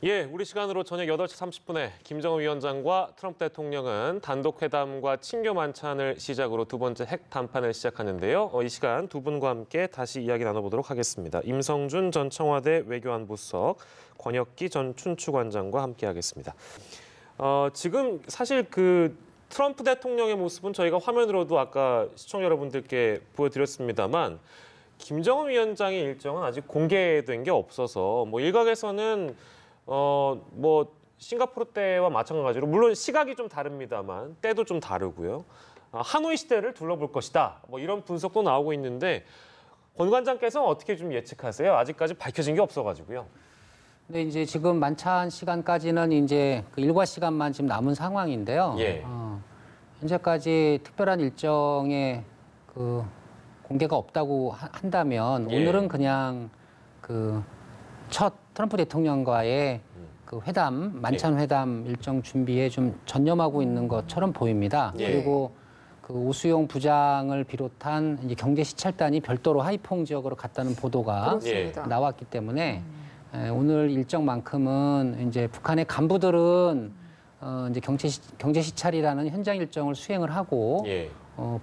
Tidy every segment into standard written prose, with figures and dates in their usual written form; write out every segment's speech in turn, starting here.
예, 우리 시간으로 저녁 8시 30분에 김정은 위원장과 트럼프 대통령은 단독 회담과 친교 만찬을 시작으로 두 번째 핵 담판을 시작하는데요. 이 시간 두 분과 함께 다시 이야기 나눠보도록 하겠습니다. 임성준 전 청와대 외교안보수석, 권혁기 전 춘추관장과 함께하겠습니다. 지금 사실 트럼프 대통령의 모습은 저희가 화면으로도 아까 시청자 여러분들께 보여드렸습니다만 김정은 위원장의 일정은 아직 공개된 게 없어서 일각에서는 싱가포르 때와 마찬가지로 물론 시각이 좀 다릅니다만 때도 좀 다르고요. 하노이 시대를 둘러볼 것이다. 이런 분석도 나오고 있는데 권 관장께서는 어떻게 좀 예측하세요? 아직까지 밝혀진 게 없어가지고요. 네, 이제 지금 만찬 시간까지는 이제 일과 시간만 지금 남은 상황인데요. 예. 현재까지 특별한 일정에 공개가 없다고 한다면 예. 오늘은 그냥 첫 트럼프 대통령과의 회담, 만찬 회담 일정 준비에 좀 전념하고 있는 것처럼 보입니다. 예. 그리고 오수용 부장을 비롯한 이제 경제 시찰단이 별도로 하이퐁 지역으로 갔다는 보도가 그렇습니다. 나왔기 때문에 오늘 일정만큼은 이제 북한의 간부들은 이제 경제 시찰이라는 현장 일정을 수행을 하고 예.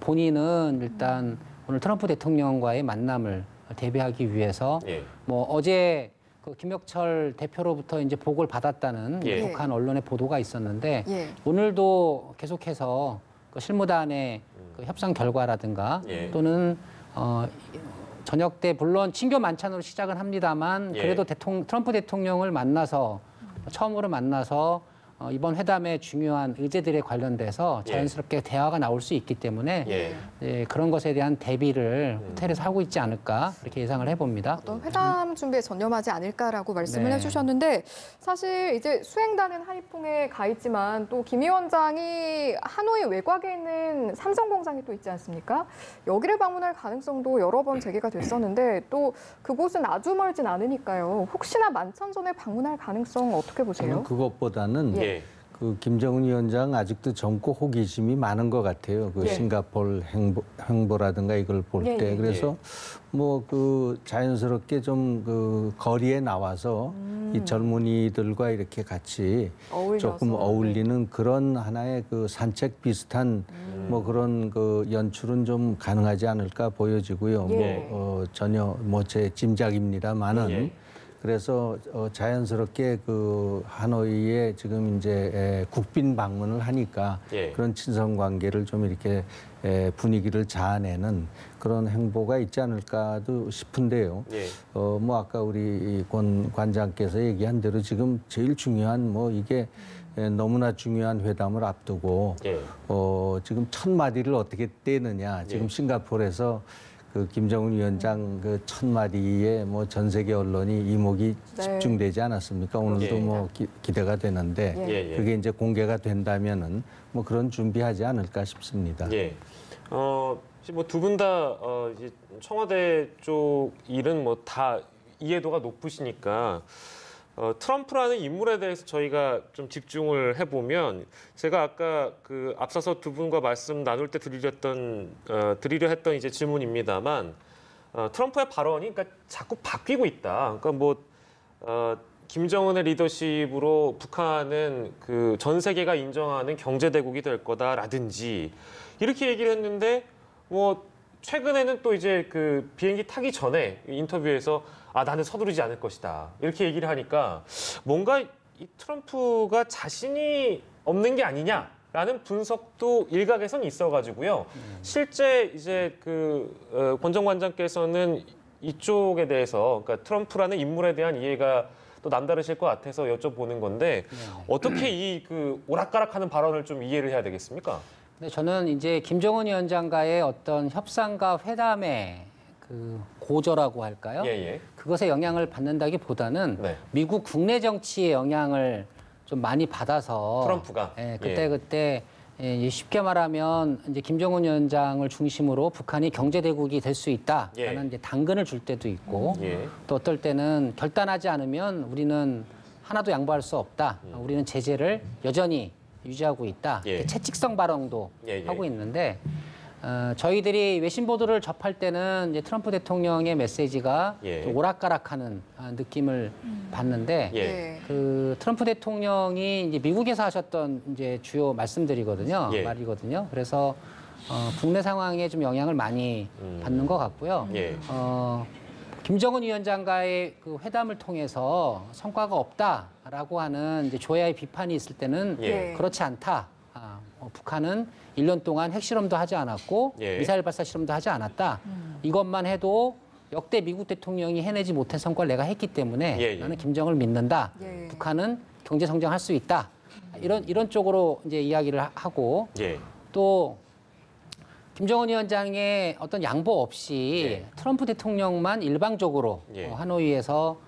본인은 일단 오늘 트럼프 대통령과의 만남을 대비하기 위해서 예. 어제 김혁철 대표로부터 이제 보고를 받았다는 예. 북한 언론의 보도가 있었는데 예. 오늘도 계속해서 실무단의 협상 결과라든가 예. 또는 저녁 때 물론 친교 만찬으로 시작은 합니다만 예. 그래도 트럼프 대통령을 처음으로 만나서 이번 회담의 중요한 의제들에 관련돼서 예. 자연스럽게 대화가 나올 수 있기 때문에 예. 그런 것에 대한 대비를 호텔에서 하고 있지 않을까 그렇게 예상을 해봅니다. 어떤 회담 준비에 전념하지 않을까라고 말씀을 네. 해주셨는데 사실 이제 수행단은 하이퐁에 가 있지만 또 김 위원장이 하노이 외곽에 있는 삼성공장이 또 있지 않습니까? 여기를 방문할 가능성도 여러 번 제기가 됐었는데 또 그곳은 아주 멀진 않으니까요. 혹시나 만찬 전에 방문할 가능성 어떻게 보세요? 저는 그것보다는 예. 김정은 위원장 아직도 젊고 호기심이 많은 것 같아요. 예. 싱가포르 행보라든가 이걸 볼 때. 예. 그래서 자연스럽게 좀 거리에 나와서 이 젊은이들과 이렇게 같이 어울려서. 조금 어울리는 그런 하나의 산책 비슷한 그런 연출은 좀 가능하지 않을까 보여지고요. 예. 전혀 제 짐작입니다만은. 예. 그래서 자연스럽게 하노이에 지금 이제 국빈 방문을 하니까 예. 그런 친선 관계를 좀 이렇게 분위기를 자아내는 그런 행보가 있지 않을까도 싶은데요. 예. 아까 우리 권 관장께서 얘기한 대로 지금 제일 중요한 이게 너무나 중요한 회담을 앞두고 예. 지금 첫 마디를 어떻게 떼느냐. 지금 예. 싱가포르에서 김정은 위원장 첫 마디에 전 세계 언론이 이목이 네. 집중되지 않았습니까? 오늘도 기대가 되는데 예. 그게 이제 공개가 된다면은 그런 준비하지 않을까 싶습니다. 예. 두 분 다 청와대 쪽 일은 다 이해도가 높으시니까 트럼프라는 인물에 대해서 저희가 좀 집중을 해보면 제가 아까 앞서서 두 분과 말씀 나눌 때 드리려 했던 이제 질문입니다만 트럼프의 발언이 그러니까 자꾸 바뀌고 있다. 그러니까 김정은의 리더십으로 북한은 전 세계가 인정하는 경제 대국이 될 거다라든지 이렇게 얘기를 했는데 최근에는 또 이제 비행기 타기 전에 인터뷰에서 나는 서두르지 않을 것이다. 이렇게 얘기를 하니까 뭔가 이 트럼프가 자신이 없는 게 아니냐라는 분석도 일각에선 있어가지고요. 실제 이제 권 전 관장께서는 이쪽에 대해서 그러니까 트럼프라는 인물에 대한 이해가 또 남다르실 것 같아서 여쭤보는 건데 어떻게 이 오락가락하는 발언을 좀 이해를 해야 되겠습니까? 네, 저는 이제 김정은 위원장과의 어떤 협상과 회담의 고저라고 할까요? 예. 그것에 영향을 받는다기보다는 네. 미국 국내 정치의 영향을 좀 많이 받아서 트럼프가? 그때 쉽게 말하면 이제 김정은 위원장을 중심으로 북한이 경제 대국이 될 수 있다라는 이제 당근을 줄 때도 있고 또 어떨 때는 결단하지 않으면 우리는 하나도 양보할 수 없다. 우리는 제재를 여전히 유지하고 있다. 채찍성 발언도 하고 있는데 저희들이 외신 보도를 접할 때는 이제 트럼프 대통령의 메시지가 예. 좀 오락가락하는 느낌을 받는데 예. 그 트럼프 대통령이 이제 미국에서 하셨던 이제 주요 말씀들이거든요, 예. 말이거든요. 그래서 국내 상황에 좀 영향을 많이 받는 것 같고요. 예. 김정은 위원장과의 그 회담을 통해서 성과가 없다라고 하는 이제 조야의 비판이 있을 때는 예. 그렇지 않다. 북한은 1년 동안 핵실험도 하지 않았고 예. 미사일 발사 실험도 하지 않았다. 이것만 해도 역대 미국 대통령이 해내지 못한 성과를 내가 했기 때문에 예. 나는 김정을 믿는다. 예. 북한은 경제 성장할 수 있다. 이런 쪽으로 이제 이야기를 하고 예. 또 김정은 위원장의 어떤 양보 없이 예. 트럼프 대통령만 일방적으로 예. 하노이에서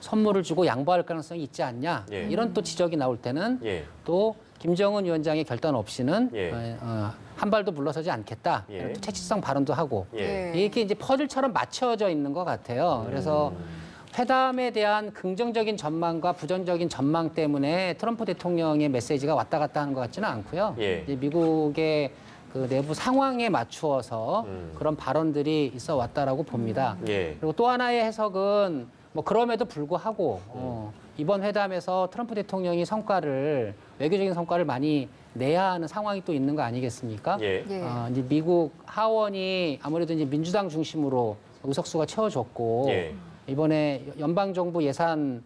선물을 주고 양보할 가능성이 있지 않냐. 예. 이런 또 지적이 나올 때는 예. 또 김정은 위원장의 결단 없이는 예. 한 발도 물러서지 않겠다. 예. 이런 또 채찍성 발언도 하고 예. 이게 이제 퍼즐처럼 맞춰져 있는 것 같아요. 그래서 회담에 대한 긍정적인 전망과 부정적인 전망 때문에 트럼프 대통령의 메시지가 왔다 갔다 하는 것 같지는 않고요. 예. 이제 미국의 그 내부 상황에 맞추어서 그런 발언들이 있어 왔다라고 봅니다. 예. 그리고 또 하나의 해석은 뭐 그럼에도 불구하고 이번 회담에서 트럼프 대통령이 외교적인 성과를 많이 내야 하는 상황이 또 있는 거 아니겠습니까? 예. 예. 이제 미국 하원이 아무래도 이제 민주당 중심으로 의석수가 채워졌고 예. 이번에 연방 정부 예산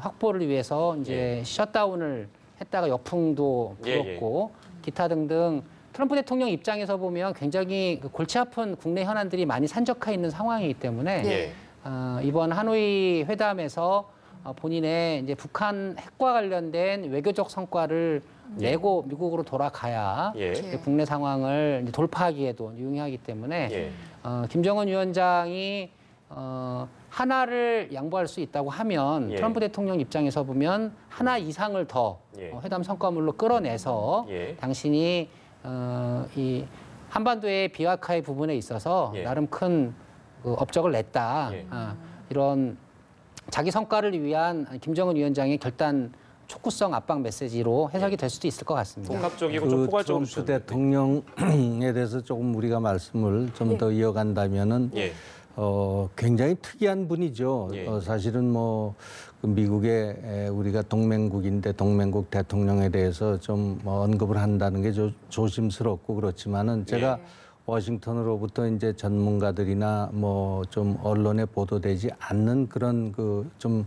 확보를 위해서 이제 셧다운을 했다가 역풍도 예, 불었고 기타 등등 트럼프 대통령 입장에서 보면 굉장히 그 골치 아픈 국내 현안들이 많이 산적해 있는 상황이기 때문에 예. 이번 하노이 회담에서 본인의 이제 북한 핵과 관련된 외교적 성과를 내고 미국으로 돌아가야 예. 이제 국내 상황을 이제 돌파하기에도 유용하기 때문에 예. 김정은 위원장이 하나를 양보할 수 있다고 하면 예. 트럼프 대통령 입장에서 보면 하나 이상을 더 예. 회담 성과물로 끌어내서 예. 당신이 이 한반도의 비핵화의 부분에 있어서 예. 나름 큰 그 업적을 냈다. 예. 이런 자기 성과를 위한 김정은 위원장의 결단 촉구성 압박 메시지로 해석이 될 수도 있을 것 같습니다. 복합적이고 좀 포괄적으로 트럼프 대통령에 대해서 조금 우리가 말씀을 좀 더 이어간다면은 예. 굉장히 특이한 분이죠. 예. 사실은 뭐 그 미국의 우리가 동맹국인데 동맹국 대통령에 대해서 좀 뭐 언급을 한다는 게 조심스럽고 그렇지만은 제가 워싱턴으로부터 이제 전문가들이나 뭐 좀 언론에 보도되지 않는 그런 그 좀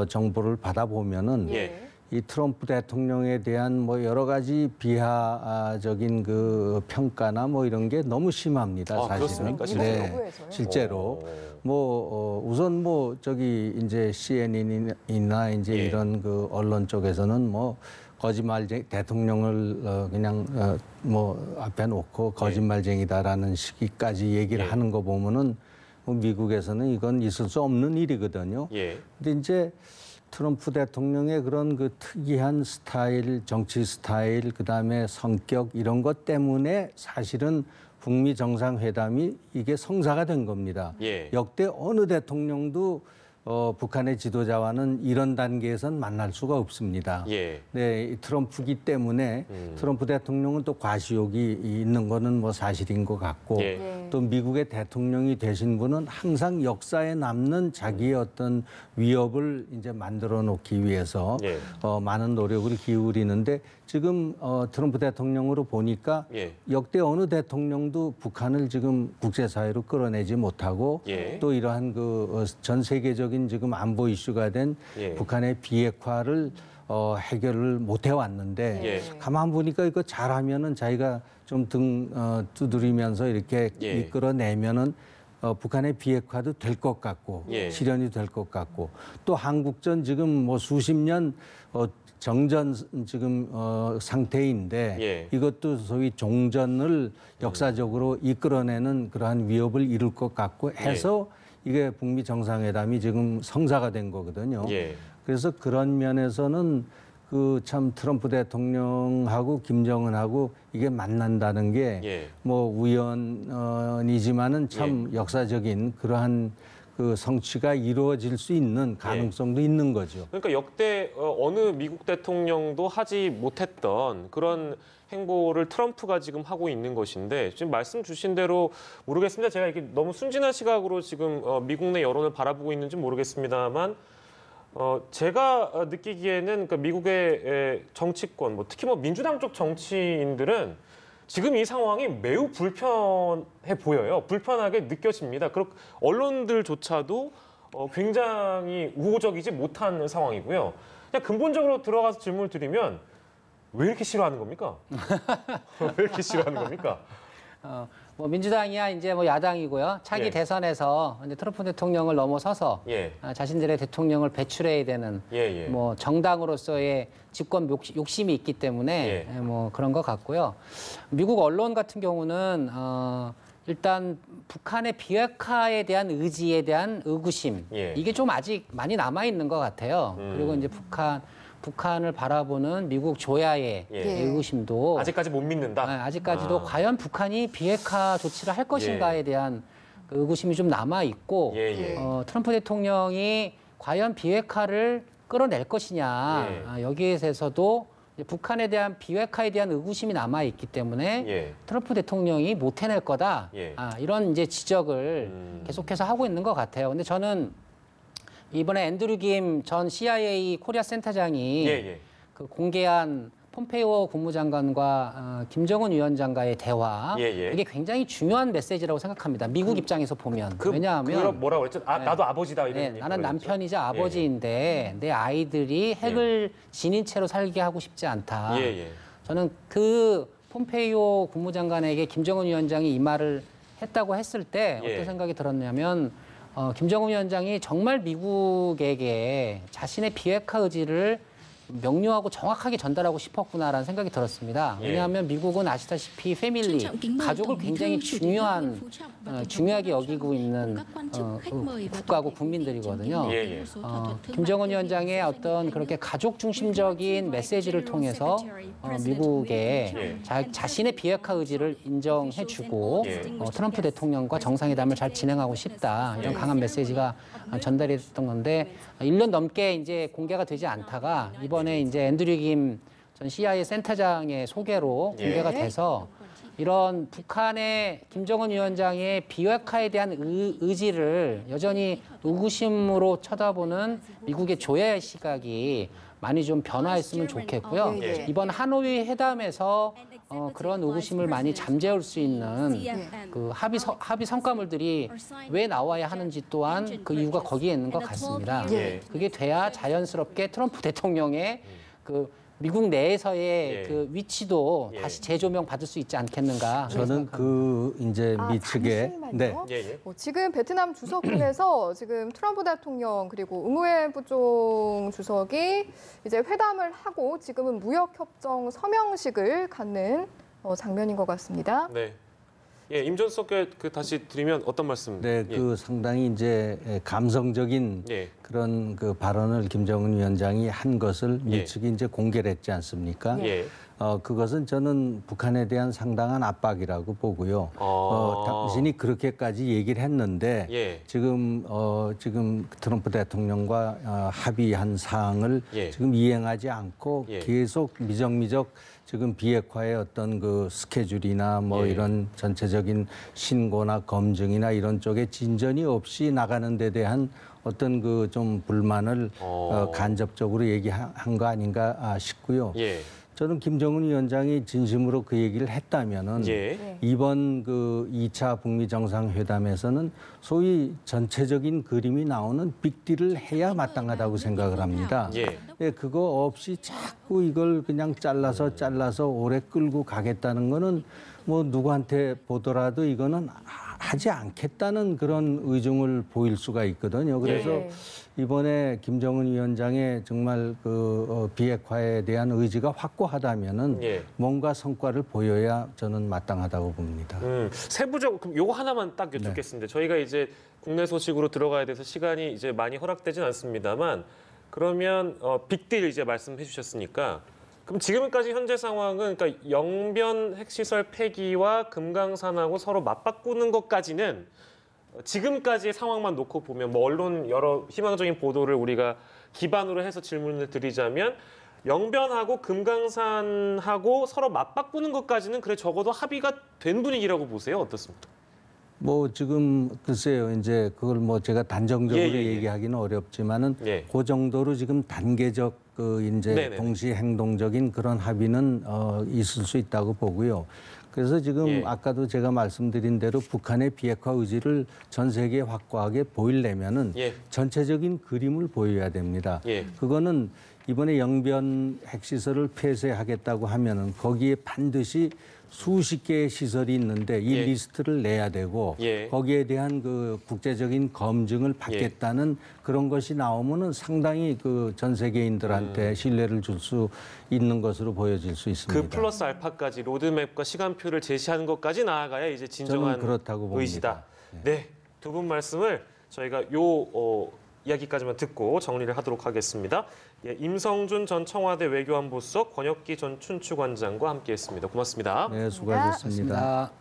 정보를 받아보면은 예. 이 트럼프 대통령에 대한 뭐 여러 가지 비하적인 그 평가나 뭐 이런 게 너무 심합니다. 아, 사실은. 그렇습니까? 실제로요? 실제로. 뭐 우선 뭐 저기 이제 CNN이나 이제 예. 이런 그 언론 쪽에서는 뭐 거짓말쟁이 대통령을 그냥 뭐 앞에 놓고 거짓말쟁이다라는 시기까지 얘기를 예. 하는 거 보면은 뭐 미국에서는 이건 있을 수 없는 일이거든요. 예. 근데 이제 트럼프 대통령의 그런 그 특이한 스타일, 정치 스타일, 그다음에 성격 이런 것 때문에 사실은 북미 정상회담이 이게 성사가 된 겁니다. 예. 역대 어느 대통령도 북한의 지도자와는 이런 단계에선 만날 수가 없습니다. 예. 네, 이 트럼프기 때문에 트럼프 대통령은 또 과시욕이 있는 거는 뭐 사실인 것 같고 예. 또 미국의 대통령이 되신 분은 항상 역사에 남는 자기의 어떤 위협을 이제 만들어 놓기 위해서 예. 많은 노력을 기울이는데 지금 트럼프 대통령으로 보니까 예. 역대 어느 대통령도 북한을 지금 국제사회로 끌어내지 못하고 예. 또 이러한 그 전 세계적인 지금 안보 이슈가 된 예. 북한의 비핵화를 해결을 못 해왔는데 예. 가만 보니까 이거 잘하면은 자기가 좀 등 두드리면서 이렇게 예. 이끌어내면은 북한의 비핵화도 될 것 같고 예. 실현이 될 것 같고 또 한국전 지금 뭐 수십 년 정전 지금 상태인데 예. 이것도 소위 종전을 역사적으로 이끌어내는 그러한 위협을 이룰 것 같고 해서 이게 북미 정상회담이 지금 성사가 된 거거든요. 예. 그래서 그런 면에서는 그 참 트럼프 대통령하고 김정은하고 이게 만난다는 게 예. 뭐 우연이지만은 참 역사적인 그러한 그 성취가 이루어질 수 있는 가능성도 있는 거죠. 그러니까 역대 어느 미국 대통령도 하지 못했던 그런 행보를 트럼프가 지금 하고 있는 것인데 지금 말씀 주신 대로 모르겠습니다. 제가 이게 너무 순진한 시각으로 지금 미국 내 여론을 바라보고 있는지 모르겠습니다만 제가 느끼기에는 그러니까 미국의 정치권, 뭐 특히 뭐 민주당 쪽 정치인들은 지금 이 상황이 매우 불편해 보여요. 불편하게 느껴집니다. 그리고 언론들조차도 굉장히 우호적이지 못한 상황이고요. 그냥 근본적으로 들어가서 질문을 드리면 왜 이렇게 싫어하는 겁니까? 왜 이렇게 싫어하는 겁니까? 뭐 민주당이야 이제 뭐 야당이고요. 차기 예. 대선에서 이제 트럼프 대통령을 넘어서서 예. 자신들의 대통령을 배출해야 되는 예. 뭐 정당으로서의 집권 욕심이 있기 때문에 예. 뭐 그런 것 같고요. 미국 언론 같은 경우는 일단 북한의 비핵화에 대한 의지에 대한 의구심 예. 이게 좀 아직 많이 남아 있는 것 같아요. 그리고 이제 북한을 바라보는 미국 조야의 예. 의구심도 아직까지 못 믿는다. 아직까지도 과연 북한이 비핵화 조치를 할 것인가에 대한 그 의구심이 좀 남아 있고 예. 트럼프 대통령이 과연 비핵화를 끌어낼 것이냐 예. 여기에 대해서도 이제 북한에 대한 비핵화에 대한 의구심이 남아 있기 때문에 예. 트럼프 대통령이 못 해낼 거다 예. 이런 이제 지적을 계속해서 하고 있는 것 같아요. 근데 저는 이번에 앤드류 김 전 CIA 코리아 센터장이 예. 그 공개한 폼페이오 국무장관과 김정은 위원장과의 대화 예. 이게 굉장히 중요한 메시지라고 생각합니다. 미국 입장에서 보면 왜냐하면 그걸 뭐라고 그랬죠? 나도 아버지다 이런 얘기 나는 그랬죠? 남편이자 아버지인데 내 아이들이 핵을 지닌 채로 살게 하고 싶지 않다. 예. 저는 그 폼페이오 국무장관에게 김정은 위원장이 이 말을 했다고 했을 때 예. 어떤 생각이 들었냐면 김정은 위원장이 정말 미국에게 자신의 비핵화 의지를 명료하고 정확하게 전달하고 싶었구나라는 생각이 들었습니다. 예. 왜냐하면 미국은 아시다시피 패밀리, 가족을 굉장히 중요하게 여기고 있는 국가고 국민들이거든요. 예. 김정은 위원장의 어떤 그렇게 가족 중심적인 메시지를 통해서 미국에 자신의 비핵화 의지를 인정해주고 예. 트럼프 대통령과 정상회담을 잘 진행하고 싶다 이런 강한 메시지가 전달이 됐던 건데 1년 넘게 이제 공개가 되지 않다가 이번에 이제 앤드류 김 전 CIA 센터장의 소개로 공개가 돼서 이런 북한의 김정은 위원장의 비핵화에 대한 의지를 여전히 의구심으로 쳐다보는 미국의 조야의 시각이 많이 좀 변화했으면 좋겠고요. 이번 하노이 회담에서 그런 의구심을 많이 잠재울 수 있는 그 합의 성과물들이 왜 나와야 하는지 또한 그 이유가 거기에 있는 것 같습니다. 그게 돼야 자연스럽게 트럼프 대통령의 그 미국 내에서의 그 위치도 다시 재조명 받을 수 있지 않겠는가. 저는 그 이제 미측에 잠시만요. 지금 베트남 주석궁에서 지금 트럼프 대통령 그리고 응우엔 부종 주석이 이제 회담을 하고 지금은 무역협정 서명식을 갖는 장면인 것 같습니다. 네. 임전석께 다시 드리면 어떤 말씀? 네, 그 상당히 이제 감성적인 그런 그 발언을 김정은 위원장이 한 것을 미측이 이제 공개를 했지 않습니까? 그것은 저는 북한에 대한 상당한 압박이라고 보고요. 당신이 그렇게까지 얘기를 했는데 지금 트럼프 대통령과 합의한 사항을 지금 이행하지 않고 계속 미적미적 지금 비핵화의 어떤 그 스케줄이나 뭐 이런 전체적인 신고나 검증이나 이런 쪽에 진전이 없이 나가는 데 대한 어떤 그 좀 불만을 간접적으로 얘기한 거 아닌가 싶고요. 저는 김정은 위원장이 진심으로 그 얘기를 했다면은 이번 그 2차 북미 정상회담에서는 소위 전체적인 그림이 나오는 빅딜을 해야 마땅하다고 생각을 합니다. 그거 없이 자꾸 이걸 그냥 잘라서 오래 끌고 가겠다는 거는 뭐 누구한테 보더라도 이거는 하지 않겠다는 그런 의중을 보일 수가 있거든요. 그래서 이번에 김정은 위원장의 정말 그 비핵화에 대한 의지가 확고하다면은 뭔가 성과를 보여야 저는 마땅하다고 봅니다. 세부적 그럼 요거 하나만 딱 여쭙겠습니다. 저희가 이제 국내 소식으로 들어가야 돼서 시간이 이제 많이 허락되진 않습니다만 그러면 빅딜 이제 말씀해 주셨으니까 그럼 지금까지 현재 상황은 그러니까 영변 핵시설 폐기와 금강산하고 서로 맞바꾸는 것까지는 지금까지의 상황만 놓고 보면 뭐 언론 여러 희망적인 보도를 우리가 기반으로 해서 질문을 드리자면 영변하고 금강산하고 서로 맞바꾸는 것까지는 그래 적어도 합의가 된 분위기라고 보세요. 어떻습니까? 뭐 지금 글쎄요, 이제 그걸 뭐 제가 단정적으로 예. 얘기하기는 어렵지만은 예. 그 정도로 지금 단계적 그 이제 네네네. 동시 행동적인 그런 합의는 있을 수 있다고 보고요. 그래서 지금 예. 아까도 제가 말씀드린 대로 북한의 비핵화 의지를 전 세계에 확고하게 보이려면은 예. 전체적인 그림을 보여야 됩니다. 예. 그거는 이번에 영변 핵시설을 폐쇄하겠다고 하면은 거기에 반드시 수십 개의 시설이 있는데 이 예. 리스트를 내야 되고 예. 거기에 대한 그 국제적인 검증을 받겠다는 그런 것이 나오면은 상당히 그 전 세계인들한테 신뢰를 줄 수 있는 것으로 보여질 수 있습니다. 그 플러스 알파까지 로드맵과 시간표를 제시하는 것까지 나아가야 이제 진정한 저는 그렇다고 봅니다. 의지다. 네, 두 분 말씀을 저희가 이야기까지만 듣고 정리를 하도록 하겠습니다. 예, 임성준 전 청와대 외교안보수석, 권혁기 전 춘추관장과 함께했습니다. 고맙습니다. 네, 수고하셨습니다. 고맙습니다.